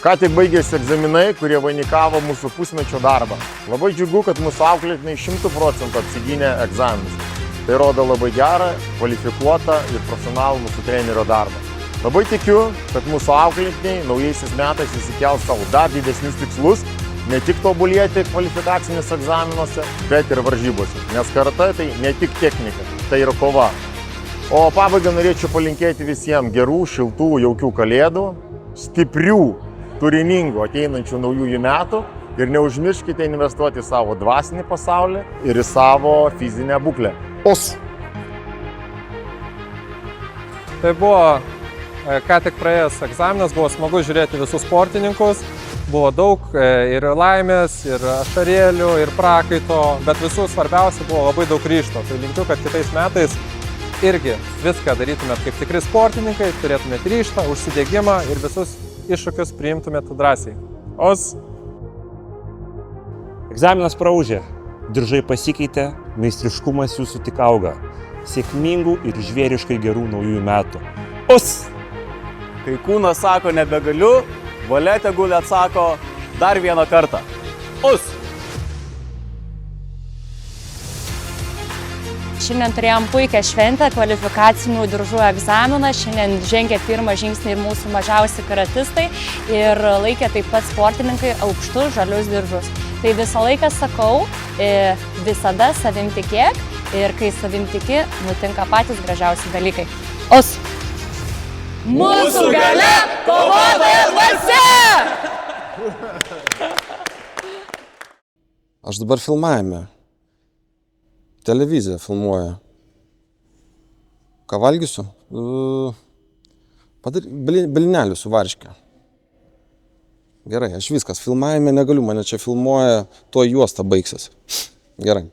Ką tik baigėsi egzaminai, kurie vainikavo mūsų pusmečio darbą. Labai džiugu, kad mūsų auklėtiniai 100% apsigynė egzaminus. Tai rodo labai gerą, kvalifikuotą ir profesionalų mūsų trenerio darbą. Labai tikiu, kad mūsų auklėtiniai naujaisiais metais įsikels savo dar didesnius tikslus, ne tik tobulėti kvalifikacinėse egzaminuose, bet ir varžybose. Nes karatė tai ne tik technika, tai yra kova. O pabaigą norėčiau palinkėti visiems gerų, šiltų, jaukių kalėdų, stiprių, turiningų ateinančių naujųjų metų ir neužmirškite investuoti į savo dvasinį pasaulį ir į savo fizinę būklę. Os! Tai buvo ką tik praėjęs egzaminas, buvo smagu žiūrėti visus sportininkus, buvo daug ir laimės, ir ašarėlių, ir prakaito, bet visų svarbiausia buvo labai daug ryžto. Tai linkiu, kad kitais metais irgi viską darytumėt kaip tikri sportininkai, turėtumėt ryžtą, užsidegimą ir visus iššūkius priimtumėt drąsiai. Os! Egzaminas praūžė, diržai pasikeitė, meistriškumas jūsų tik auga. Sėkmingų ir žvėriškai gerų naujųjų metų. Os! Kai kūnas sako nebegaliu, valia tegul atsako dar vieną kartą. Us! Šiandien turėjom puikią šventę, kvalifikacinių diržų egzaminą. Šiandien žengė pirmą žingsnį ir mūsų mažiausi karatistai ir laikė taip pat sportininkai aukštus žalius diržus. Tai visą laiką sakau, visada savim tikėk ir kai savim tiki, nutinka patys gražiausi dalykai. Os! Mūsų galia kovotojo dvasia! Aš dabar filmavime. Televizija filmuoja. Ką valgysiu? Blynelių su varške. Gerai, aš viskas. Filmavime negaliu, mane čia filmuoja, tuo juosta baigsis. Gerai.